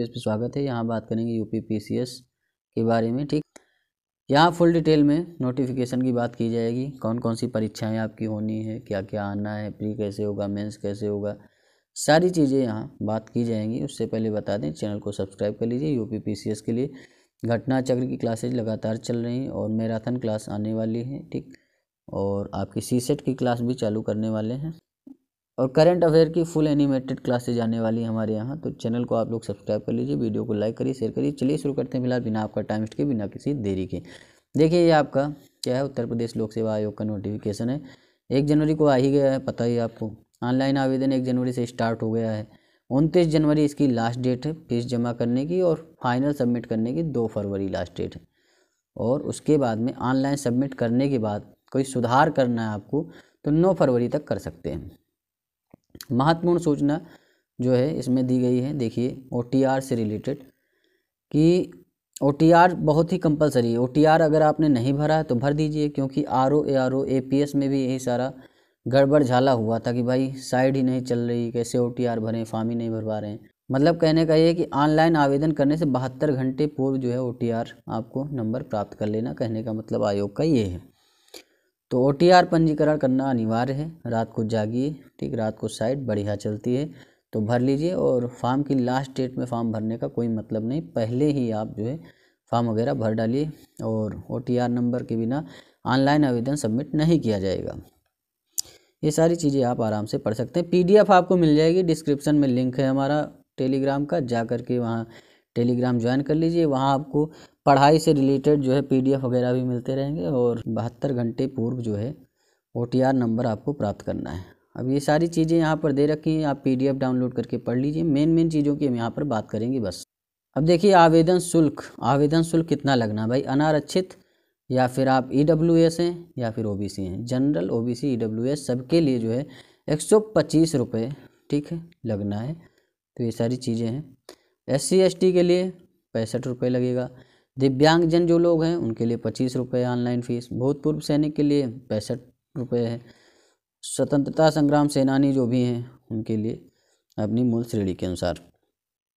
Page पे स्वागत है। यहाँ बात करेंगे यूपी पीसीएस के बारे में। ठीक, यहाँ फुल डिटेल में नोटिफिकेशन की बात की जाएगी, कौन कौन सी परीक्षाएं आपकी होनी है, क्या क्या आना है, प्री कैसे होगा, मेंस कैसे होगा, सारी चीज़ें यहाँ बात की जाएंगी। उससे पहले बता दें, चैनल को सब्सक्राइब कर लीजिए। यूपी पीसीएस के लिए घटना चक्र की क्लासेज लगातार चल रही हैं और मैराथन क्लास आने वाली है। ठीक, और आपकी सीसेट की क्लास भी चालू करने वाले हैं और करंट अफेयर की फुल एनिमेटेड क्लासेज आने वाली है हमारे यहाँ। तो चैनल को आप लोग सब्सक्राइब कर लीजिए, वीडियो को लाइक करिए, शेयर करिए। चलिए शुरू करते हैं फिलहाल बिना आपका टाइम वेस्ट के, बिना किसी देरी के। देखिए ये आपका क्या है, उत्तर प्रदेश लोक सेवा आयोग का नोटिफिकेशन है। 1 जनवरी को आ ही गया है, पता ही आपको। ऑनलाइन आवेदन 1 जनवरी से स्टार्ट हो गया है। 29 जनवरी इसकी लास्ट डेट है फीस जमा करने की, और फाइनल सबमिट करने की 2 फरवरी लास्ट डेट है। और उसके बाद में ऑनलाइन सबमिट करने के बाद कोई सुधार करना है आपको तो 9 फरवरी तक कर सकते हैं। महत्वपूर्ण सूचना जो है इसमें दी गई है, देखिए ओटीआर से रिलेटेड कि ओटीआर बहुत ही कंपलसरी है। ओटीआर अगर आपने नहीं भरा है तो भर दीजिए, क्योंकि आरओ एआरओ एपीएस में भी यही सारा गड़बड़ झाला हुआ था कि भाई साइड ही नहीं चल रही, कैसे ओटीआर भरें, फॉर्म ही नहीं भरवा रहे हैं। मतलब कहने का ये है कि ऑनलाइन आवेदन करने से 72 घंटे पूर्व जो है ओटीआर आपको नंबर प्राप्त कर लेना, कहने का मतलब आयोग का ये है। तो ओटीआर पंजीकरण करना अनिवार्य है। रात को जागिए, ठीक, रात को साइट बढ़िया चलती है तो भर लीजिए। और फॉर्म की लास्ट डेट में फॉर्म भरने का कोई मतलब नहीं, पहले ही आप जो है फॉर्म वगैरह भर डालिए। और ओटीआर नंबर के बिना ऑनलाइन आवेदन सबमिट नहीं किया जाएगा। ये सारी चीज़ें आप आराम से पढ़ सकते हैं। पीडीएफ आपको मिल जाएगी, डिस्क्रिप्शन में लिंक है हमारा टेलीग्राम का, जा करके वहाँ टेलीग्राम ज्वाइन कर लीजिए। वहाँ आपको पढ़ाई से रिलेटेड जो है पीडीएफ वगैरह भी मिलते रहेंगे, और 72 घंटे पूर्व जो है ओटीआर नंबर आपको प्राप्त करना है। अब ये सारी चीज़ें यहाँ पर दे रखी हैं, आप पीडीएफ डाउनलोड करके पढ़ लीजिए। मेन चीज़ों की हम यहाँ पर बात करेंगे बस। अब देखिए आवेदन शुल्क कितना लगना भाई, अनारक्षित या फिर आप ईडब्ल्यूएस हैं या फिर ओबीसी हैं, जनरल ओबीसी ईडब्ल्यूएस सबके लिए जो है 125 रुपये, ठीक है, लगना है। तो ये सारी चीज़ें हैं। SC ST के लिए 65 रुपये लगेगा। दिव्यांगजन जो लोग हैं उनके लिए 25 रुपये ऑनलाइन फ़ीस। भूतपूर्व सैनिक के लिए 65 रुपये है। स्वतंत्रता संग्राम सेनानी जो भी हैं उनके लिए अपनी मूल श्रेणी के अनुसार।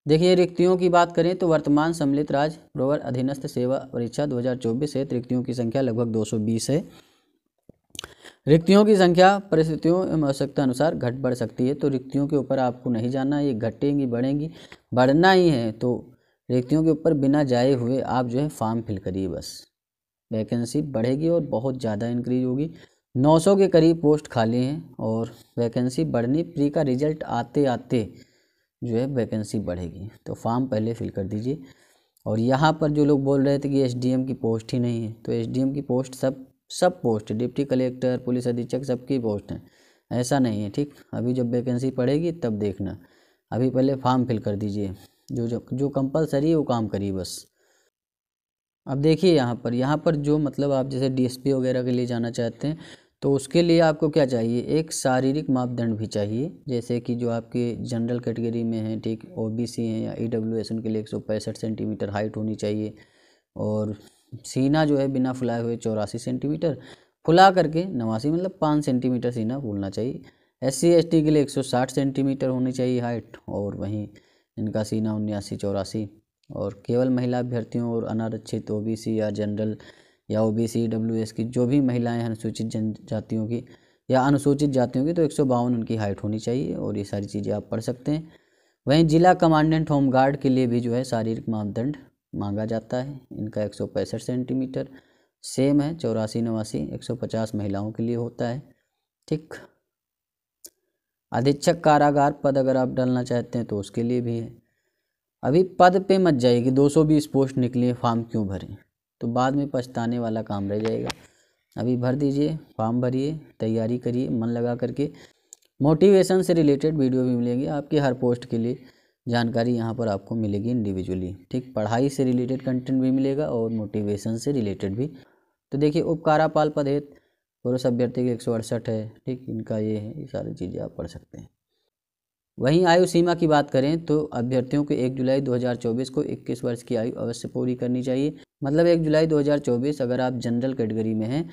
देखिए रिक्तियों की बात करें तो वर्तमान सम्मिलित राज्य रोवर अधीनस्थ सेवा परीक्षा 2024 से रिक्तियों की संख्या लगभग 220 है। रिक्तियों की संख्या परिस्थितियों एवं आवश्यकता अनुसार घट बढ़ सकती है। तो रिक्तियों के ऊपर आपको नहीं जाना, ये घटेंगी बढ़ेंगी, बढ़ना ही है। तो रिक्तियों के ऊपर बिना जाए हुए आप जो है फॉर्म फिल करिए बस। वैकेंसी बढ़ेगी और बहुत ज़्यादा इंक्रीज होगी। 900 के करीब पोस्ट खाली हैं और वैकेंसी बढ़नी, प्री का रिजल्ट आते आते जो है वैकेंसी बढ़ेगी। तो फॉर्म पहले फिल कर दीजिए। और यहाँ पर जो लोग बोल रहे थे कि एसडीएम की पोस्ट ही नहीं है, तो एसडीएम की पोस्ट सब पोस्ट, डिप्टी कलेक्टर, पुलिस अधीक्षक, सबकी पोस्ट हैं, ऐसा नहीं है। ठीक, अभी जब वैकेंसी पड़ेगी तब देखना, अभी पहले फॉर्म फिल कर दीजिए। जो कंपलसरी है वो काम करिए बस। अब देखिए यहाँ पर जो मतलब आप जैसे डीएसपी वगैरह के लिए जाना चाहते हैं तो उसके लिए आपको क्या चाहिए, एक शारीरिक मापदंड भी चाहिए। जैसे कि जो आपके जनरल कैटेगरी में हैं, ठीक, ओबीसी हैं या ईडब्ल्यूएस, उनके लिए 165 सेंटीमीटर हाइट होनी चाहिए। और सीना जो है बिना फुलाए हुए 84 सेंटीमीटर, फुला करके 89, मतलब 5 सेंटीमीटर सीना फूलना चाहिए। SC ST के लिए 160 सेंटीमीटर होनी चाहिए हाइट, और वहीं इनका सीना 79 84। और केवल महिला अभ्यर्थियों और अनारक्षित ओबीसी या जनरल या ओबीसी ईडब्ल्यूएस की जो भी महिलाएं अनुसूचित जनजातियों की या अनुसूचित जातियों की, तो 152 उनकी हाइट होनी चाहिए। और ये सारी चीज़ें आप पढ़ सकते हैं। वहीं जिला कमांडेंट होमगार्ड के लिए भी जो है शारीरिक मापदंड मांगा जाता है। इनका 165 सेंटीमीटर सेम है, 84 89, 150 महिलाओं के लिए होता है। ठीक, अधीक्षक कारागार पद अगर आप डालना चाहते हैं तो उसके लिए भी है। अभी पद पे मत जाइए कि 220 पोस्ट निकली, फॉर्म क्यों भरें, तो बाद में पछताने वाला काम रह जाएगा। अभी भर दीजिए, फॉर्म भरिए, तैयारी करिए मन लगा करके। मोटिवेशन से रिलेटेड वीडियो भी मिलेंगी आपकी, हर पोस्ट के लिए जानकारी यहाँ पर आपको मिलेगी इंडिविजुअली। ठीक, पढ़ाई से रिलेटेड कंटेंट भी मिलेगा और मोटिवेशन से रिलेटेड भी। तो देखिए उपकारापाल पद हेतु पुरुष अभ्यर्थी के 168 है। ठीक, इनका ये है, ये सारी चीज़ें आप पढ़ सकते हैं। वहीं आयु सीमा की बात करें तो अभ्यर्थियों को 1 जुलाई 2024 को 21 वर्ष की आयु अवश्य पूरी करनी चाहिए। मतलब 1 जुलाई 2024 अगर आप जनरल कैटेगरी में हैं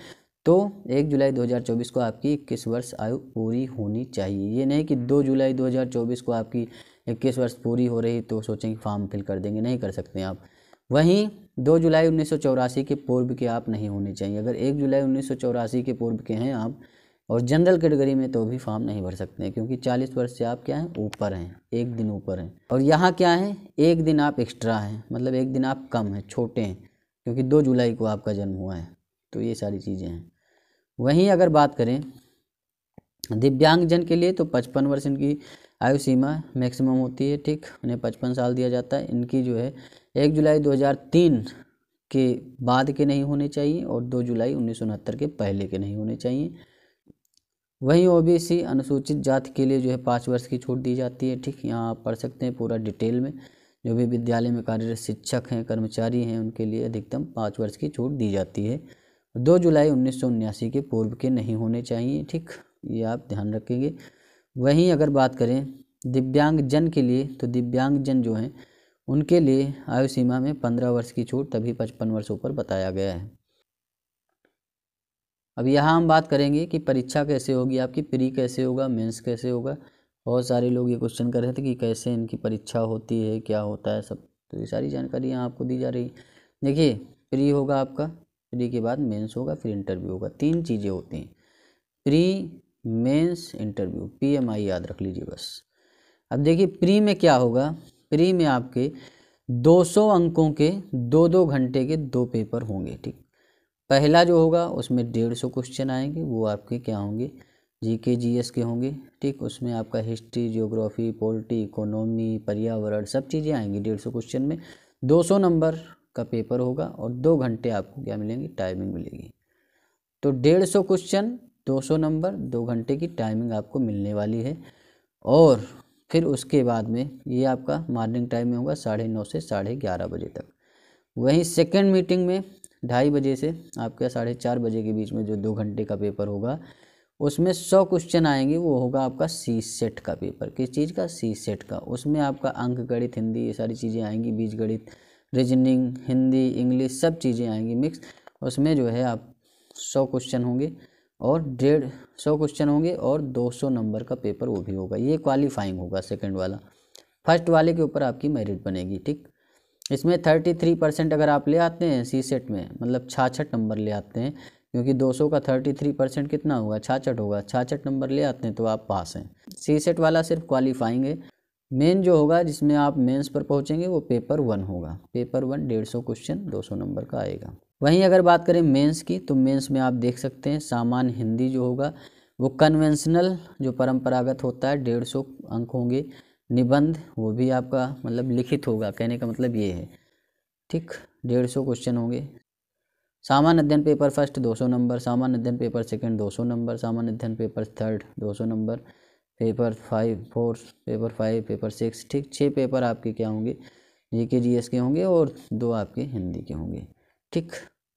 तो 1 जुलाई 2024 को आपकी 21 वर्ष आयु पूरी होनी चाहिए। ये नहीं कि 2 जुलाई 2024 को आपकी 21 वर्ष पूरी हो रही तो सोचेंगे फॉर्म फिल कर देंगे, नहीं कर सकते आप। वहीं 2 जुलाई 1984 के पूर्व के आप नहीं होने चाहिए। अगर 1 जुलाई 1984 के पूर्व के हैं आप और जनरल कैटेगरी में तो भी फॉर्म नहीं भर सकते हैं, क्योंकि 40 वर्ष से आप क्या हैं, ऊपर हैं, 1 दिन ऊपर हैं। और यहाँ क्या है, 1 दिन आप एक्स्ट्रा हैं, मतलब 1 दिन आप कम हैं, छोटे हैं, क्योंकि 2 जुलाई को आपका जन्म हुआ है। तो ये सारी चीज़ें हैं। वहीं अगर बात करें दिव्यांगजन के लिए तो 55 वर्ष इनकी आयु सीमा मैक्सिमम होती है, ठीक, उन्हें 55 साल दिया जाता है। इनकी जो है 1 जुलाई 2003 के बाद के नहीं होने चाहिए और 2 जुलाई 1969 के पहले के नहीं होने चाहिए। वहीं ओबीसी अनुसूचित जाति के लिए जो है 5 वर्ष की छूट दी जाती है, ठीक, यहाँ आप पढ़ सकते हैं पूरा डिटेल में। जो भी विद्यालय में कार्यरत शिक्षक हैं, कर्मचारी हैं, उनके लिए अधिकतम 5 वर्ष की छूट दी जाती है। 2 जुलाई 1979 के पूर्व के नहीं होने चाहिए, ठीक, ये आप ध्यान रखेंगे। वहीं अगर बात करें दिव्यांगजन के लिए तो दिव्यांगजन जो हैं उनके लिए आयु सीमा में 15 वर्ष की छूट, तभी 55 वर्षों पर बताया गया है। अब यहाँ हम बात करेंगे कि परीक्षा कैसे होगी आपकी, प्री कैसे होगा, मेंस कैसे होगा। बहुत सारे लोग ये क्वेश्चन कर रहे थे कि कैसे इनकी परीक्षा होती है, क्या होता है सब, तो ये सारी जानकारी यहाँ आपको दी जा रही है। देखिए प्री होगा आपका, प्री के बाद मेंस होगा, फिर इंटरव्यू होगा। 3 चीज़ें होती हैं, प्री, मेंस, इंटरव्यू। PMI याद रख लीजिए बस। अब देखिए प्री में क्या होगा, प्री में आपके 200 अंकों के 2-2 घंटे के 2 पेपर होंगे, ठीक। पहला जो होगा उसमें 150 क्वेश्चन आएंगे, वो आपके क्या होंगे, GK GS के होंगे, ठीक। उसमें आपका हिस्ट्री, ज्योग्राफी, पॉलिटी, इकोनॉमी, पर्यावरण सब चीज़ें आएंगी 150 क्वेश्चन में। 200 नंबर का पेपर होगा और 2 घंटे आपको क्या मिलेंगी, टाइमिंग मिलेगी। तो 150 क्वेश्चन, 200 नंबर, 2 घंटे की टाइमिंग आपको मिलने वाली है। और फिर उसके बाद में ये आपका मॉर्निंग टाइम में होगा 9:30 से 11:30 बजे तक। वहीं सेकेंड मीटिंग में 2:30 बजे से आपका 4:30 बजे के बीच में जो 2 घंटे का पेपर होगा उसमें 100 क्वेश्चन आएंगे, वो होगा आपका सी सेट का पेपर। किस चीज़ का, सी सेट का। उसमें आपका अंक गणित, हिंदी, ये सारी चीज़ें आएंगी, बीज गणित, रीजनिंग, हिंदी, इंग्लिश सब चीज़ें आएंगी मिक्स। उसमें जो है आप 100 क्वेश्चन होंगे और 150 क्वेश्चन होंगे और 200 नंबर का पेपर वो भी होगा। ये क्वालिफाइंग होगा सेकंड वाला। फर्स्ट वाले के ऊपर आपकी मेरिट बनेगी, ठीक। इसमें 33% अगर आप ले आते हैं सी सेट में, मतलब 66 नंबर ले आते हैं, क्योंकि 200 का 33% कितना होगा, 66 होगा। 66 नंबर ले आते हैं तो आप पास हैं। सी सेट वाला सिर्फ क्वालिफाइंग है। मेन जो होगा जिसमें आप मेंस पर पहुंचेंगे वो पेपर 1 होगा। पेपर 1 150 क्वेश्चन 200 नंबर का आएगा। वहीं अगर बात करें मेंस की तो मेंस में आप देख सकते हैं सामान्य हिंदी जो होगा वो कन्वेंशनल जो परंपरागत होता है 150 अंक होंगे। निबंध वो भी आपका मतलब लिखित होगा, कहने का मतलब ये है, ठीक। 150 क्वेश्चन होंगे। सामान्य अध्ययन पेपर फर्स्ट 200 नंबर, सामान्य अध्ययन पेपर सेकंड 200 नंबर, सामान्य अध्ययन paper third 200 number, paper 4 paper 5 paper 6, ठीक। 6 पेपर आपके क्या होंगे, GK GS के होंगे और 2 आपके हिंदी के होंगे, ठीक।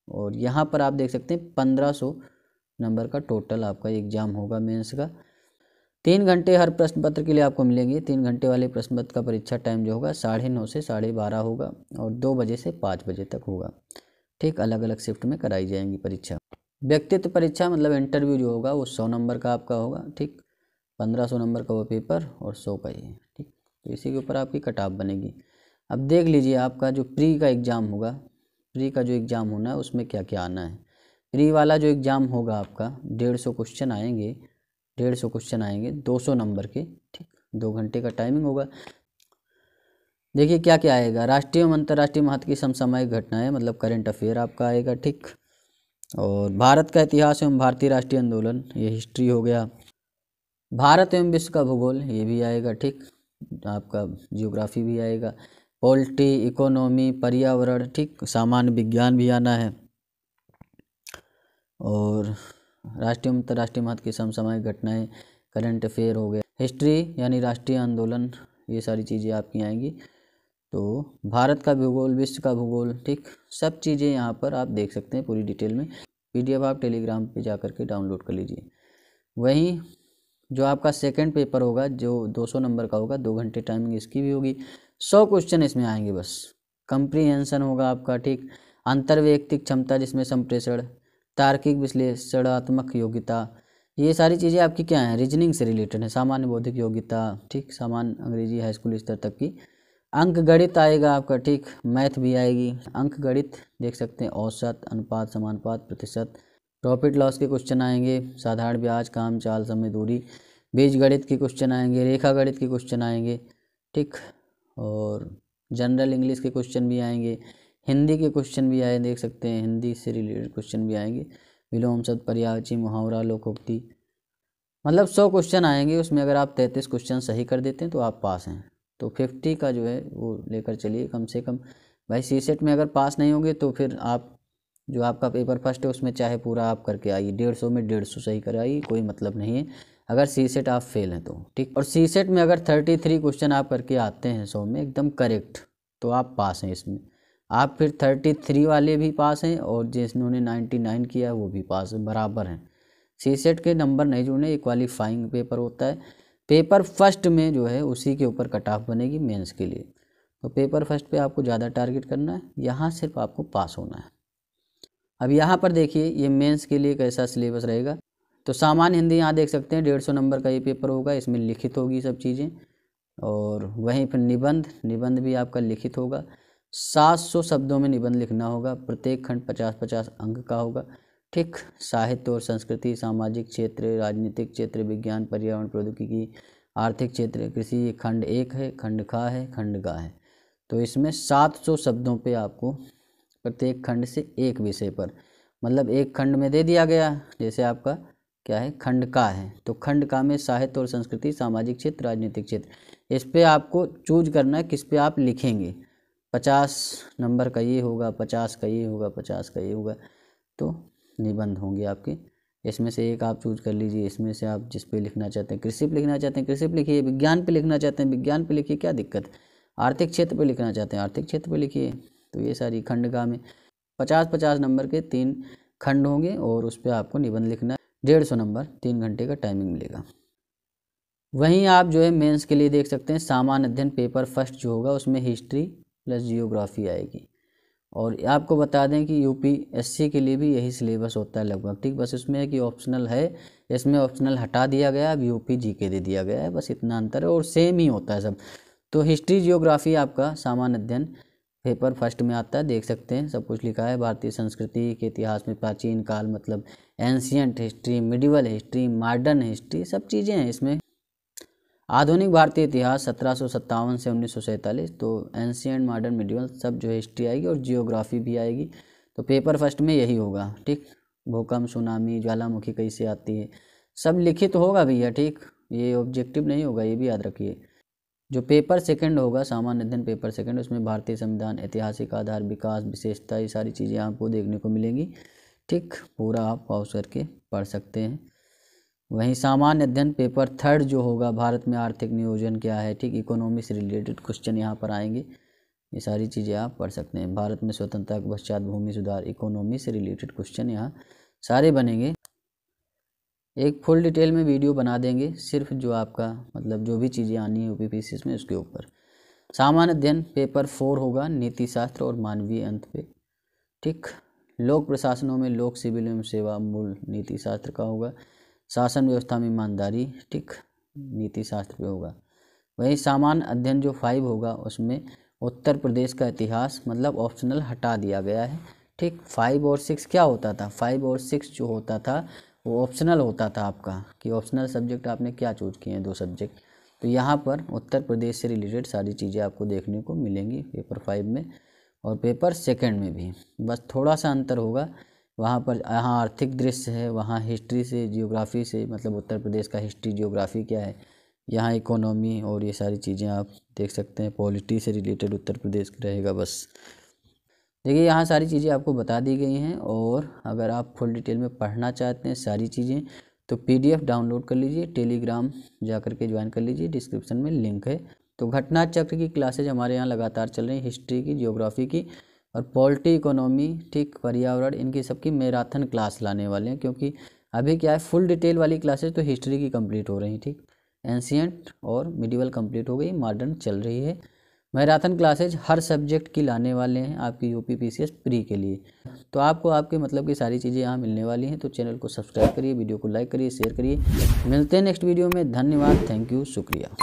और यहाँ पर आप देख सकते हैं 1500 नंबर का टोटल आपका एग्ज़ाम होगा मेंस का। 3 घंटे हर प्रश्न पत्र के लिए आपको मिलेंगे। 3 घंटे वाले प्रश्न पत्र का परीक्षा टाइम जो होगा 9:30 से 12:30 होगा और 2 बजे से 5 बजे तक होगा, ठीक। अलग अलग शिफ्ट में कराई जाएंगी परीक्षा। व्यक्तित्व परीक्षा मतलब इंटरव्यू जो होगा वो 100 नंबर का आपका होगा, ठीक। 1500 नंबर का वो पेपर और 100 का ही, ठीक। तो इसी के ऊपर आपकी कट ऑफ बनेगी। अब देख लीजिए आपका जो प्री का एग्ज़ाम होगा, प्री का जो एग्ज़ाम होना है उसमें क्या क्या आना है। प्री वाला जो एग्ज़ाम होगा आपका 150 क्वेश्चन आएंगे, 150 क्वेश्चन आएंगे 200 नंबर के, ठीक। 2 घंटे का टाइमिंग होगा। देखिए क्या क्या आएगा, राष्ट्रीय एवं अंतर्राष्ट्रीय महत्व की समसामयिक घटनाएं मतलब करंट अफेयर आपका आएगा, ठीक। और भारत का इतिहास एवं भारतीय राष्ट्रीय आंदोलन, ये हिस्ट्री हो गया। भारत एवं विश्व का भूगोल ये भी आएगा, ठीक। आपका जियोग्राफी भी आएगा, पॉलिटी, इकोनॉमी, पर्यावरण, ठीक। सामान्य विज्ञान भी आना है। और राष्ट्रीय अंतर्राष्ट्रीय महत्व की समसामयिक घटनाएं, करंट अफेयर हो गया। हिस्ट्री यानी राष्ट्रीय आंदोलन, ये सारी चीज़ें आपकी आएंगी। तो भारत का भूगोल, विश्व का भूगोल, ठीक। सब चीज़ें यहाँ पर आप देख सकते हैं पूरी डिटेल में। PDF आप टेलीग्राम पे जा कर के डाउनलोड कर लीजिए। वहीं जो आपका सेकंड पेपर होगा जो 200 नंबर का होगा, 2 घंटे टाइमिंग इसकी भी होगी। 100 क्वेश्चन इसमें आएंगे बस। कंप्रीहेंशन होगा आपका, ठीक। अंतर्वैयक्तिक क्षमता जिसमें संप्रेषण, तार्किक विश्लेषणात्मक योग्यता, ये सारी चीज़ें आपकी क्या हैं, रीजनिंग से रिलेटेड है, सामान्य बौद्धिक योग्यता, ठीक, सामान्य अंग्रेजी हाई स्कूल स्तर तक की। अंक गणित आएगा आपका, ठीक, मैथ भी आएगी। अंक गणित देख सकते हैं, औसत, अनुपात, समानुपात, प्रतिशत, प्रॉफिट लॉस के क्वेश्चन आएंगे, साधारण ब्याज, काम, चाल, समय, दूरी, बीज गणित के क्वेश्चन आएंगे, रेखा गणित के क्वेश्चन आएंगे, ठीक, और जनरल इंग्लिश के क्वेश्चन भी आएंगे, हिंदी के क्वेश्चन भी आए, देख सकते हैं हिंदी से रिलेटेड क्वेश्चन भी आएंगे, विलोम शब्द, पर्यायवाची, मुहावरा, लोकोक्ति, मतलब 100 क्वेश्चन आएंगे। उसमें अगर आप 33 क्वेश्चन सही कर देते हैं तो आप पास हैं। तो 50 का जो है वो लेकर चलिए कम से कम। भाई सीसेट में अगर पास नहीं होंगे तो फिर आप जो आपका पेपर फर्स्ट है उसमें चाहे पूरा आप करके आइए, 150 में 150 सही कर आइए, कोई मतलब नहीं है अगर सीसेट आप फेल हैं तो, ठीक। और सीसेट में अगर 33 क्वेश्चन आप करके आते हैं 100 में एकदम करेक्ट, तो आप पास हैं इसमें। आप फिर 33 वाले भी पास हैं और जिन्होंने 99 किया वो भी पास है, बराबर हैं। सीसेट के नंबर नहीं जुड़ने, ये क्वालिफाइंग पेपर होता है। पेपर फर्स्ट में जो है उसी के ऊपर कट ऑफ बनेगी मेंस के लिए। तो पेपर फर्स्ट पे आपको ज़्यादा टारगेट करना है, यहाँ सिर्फ आपको पास होना है। अब यहाँ पर देखिए ये मेंस के लिए कैसा सिलेबस रहेगा। तो सामान्य हिंदी यहाँ देख सकते हैं 150 नंबर का ये पेपर होगा, इसमें लिखित होगी सब चीज़ें। और वहीं पर निबंध भी आपका लिखित होगा, 700 शब्दों में निबंध लिखना होगा, प्रत्येक खंड 50-50 अंक का होगा, ठीक। साहित्य और संस्कृति, सामाजिक क्षेत्र, राजनीतिक क्षेत्र, विज्ञान, पर्यावरण, प्रौद्योगिकी, आर्थिक क्षेत्र, कृषि, खंड 1 है, खंड ख है, खंड ग है। तो इसमें 700 शब्दों पे आपको प्रत्येक खंड से एक विषय पर, मतलब एक खंड में दे दिया गया, जैसे आपका क्या है खंड का है, तो खंड का में साहित्य और संस्कृति, सामाजिक क्षेत्र, राजनीतिक क्षेत्र, इस पे आपको चूज करना है किस पे आप लिखेंगे। 50 नंबर का ये होगा, 50 का ये होगा, 50 का ये होगा, तो निबंध होंगे आपके। इसमें से एक आप चूज कर लीजिए, इसमें से आप जिस पे लिखना चाहते हैं, कृषि पे लिखना चाहते हैं कृषि पे लिखिए, विज्ञान पे लिखना चाहते हैं विज्ञान पे लिखिए, क्या दिक्कत है, आर्थिक क्षेत्र पे लिखना चाहते हैं आर्थिक क्षेत्र पे लिखिए। तो ये सारी खंडगा में 50-50 नंबर के 3 खंड होंगे और उस पर आपको निबंध लिखना है, 150 नंबर, 3 घंटे का टाइमिंग मिलेगा। वहीं आप जो है मेंस के लिए देख सकते हैं सामान्य अध्ययन पेपर फर्स्ट जो होगा उसमें हिस्ट्री प्लस जियोग्राफी आएगी। और आपको बता दें कि यूपीएससी के लिए भी यही सिलेबस होता है लगभग, ठीक। बस इसमें है कि ऑप्शनल है, इसमें ऑप्शनल हटा दिया गया, अब यूपी जीके दे दिया गया है, बस इतना अंतर है और सेम ही होता है सब। तो हिस्ट्री जियोग्राफी आपका सामान्य अध्ययन पेपर फर्स्ट में आता है, देख सकते हैं सब कुछ लिखा है। भारतीय संस्कृति के इतिहास में प्राचीन काल, मतलब ancient history, medieval history, modern history, सब चीज़ें हैं इसमें। आधुनिक भारतीय इतिहास 1757 से 1947, तो एंशियंट, मॉडर्न, मिडिवल सब जो हिस्ट्री आएगी और जियोग्राफी भी आएगी। तो पेपर फर्स्ट में यही होगा, ठीक। भूकंप, सुनामी, ज्वालामुखी कैसे आती है, सब लिखित होगा भैया, ठीक। ये ऑब्जेक्टिव नहीं होगा, ये भी याद रखिए। जो पेपर सेकंड होगा सामान्य अध्ययन पेपर सेकंड, उसमें भारतीय संविधान, ऐतिहासिक आधार, विकास, विशेषता, ये सारी चीज़ें आपको देखने को मिलेंगी, ठीक। पूरा आप पॉज करके पढ़ सकते हैं। वहीं सामान्य अध्ययन पेपर थर्ड जो होगा, भारत में आर्थिक नियोजन क्या है, ठीक, इकोनॉमी से रिलेटेड क्वेश्चन यहाँ पर आएंगे, ये सारी चीज़ें आप पढ़ सकते हैं। भारत में स्वतंत्रता के पश्चात भूमि सुधार, इकोनॉमी से रिलेटेड क्वेश्चन यहाँ सारे बनेंगे। एक फुल डिटेल में वीडियो बना देंगे सिर्फ जो आपका मतलब जो भी चीज़ें आनी है यूपीपीसीएस में उसके ऊपर। सामान्य अध्ययन पेपर 4 होगा, नीति शास्त्र और मानवीय अंत पे, ठीक। लोक प्रशासनों में लोक, सिविल एवं सेवा मूल नीति शास्त्र का होगा। शासन व्यवस्था में ईमानदारी, ठीक, नीति शास्त्र पे होगा। वही सामान्य अध्ययन जो 5 होगा उसमें उत्तर प्रदेश का इतिहास, मतलब ऑप्शनल हटा दिया गया है, ठीक। 5 और 6 क्या होता था, 5 और 6 जो होता था वो ऑप्शनल होता था आपका, कि ऑप्शनल सब्जेक्ट आपने क्या चूज किए हैं, 2 सब्जेक्ट। तो यहाँ पर उत्तर प्रदेश से रिलेटेड सारी चीज़ें आपको देखने को मिलेंगी पेपर 5 में और पेपर सेकंड में भी, बस थोड़ा सा अंतर होगा। वहाँ पर यहाँ आर्थिक दृश्य है, वहाँ हिस्ट्री से, जियोग्राफी से, मतलब उत्तर प्रदेश का हिस्ट्री जियोग्राफी क्या है, यहाँ इकोनॉमी और ये सारी चीज़ें आप देख सकते हैं। पॉलिटी से रिलेटेड उत्तर प्रदेश रहेगा। बस देखिए यहाँ सारी चीज़ें आपको बता दी गई हैं। और अगर आप फुल डिटेल में पढ़ना चाहते हैं सारी चीज़ें तो PDF डाउनलोड कर लीजिए, टेलीग्राम जा कर के ज्वाइन कर लीजिए, डिस्क्रिप्शन में लिंक है। तो घटना चक्र की क्लासेज हमारे यहाँ लगातार चल रही हैं, हिस्ट्री की, जियोग्राफी की और पॉलिटी, इकोनॉमी, ठीक, पर्यावरण, इनकी सबकी मैराथन क्लास लाने वाले हैं। क्योंकि अभी क्या है फुल डिटेल वाली क्लासेज तो हिस्ट्री की कंप्लीट हो रही हैं, ठीक। एंशियंट और मिडिवल कंप्लीट हो गई, मॉडर्न चल रही है। मैराथन क्लासेज हर सब्जेक्ट की लाने वाले हैं आपकी UPPCS प्री के लिए। तो आपको आपके मतलब की सारी चीज़ें यहाँ मिलने वाली हैं। तो चैनल को सब्सक्राइब करिए, वीडियो को लाइक करिए, शेयर करिए। मिलते हैं नेक्स्ट वीडियो में। धन्यवाद, थैंक यू, शुक्रिया।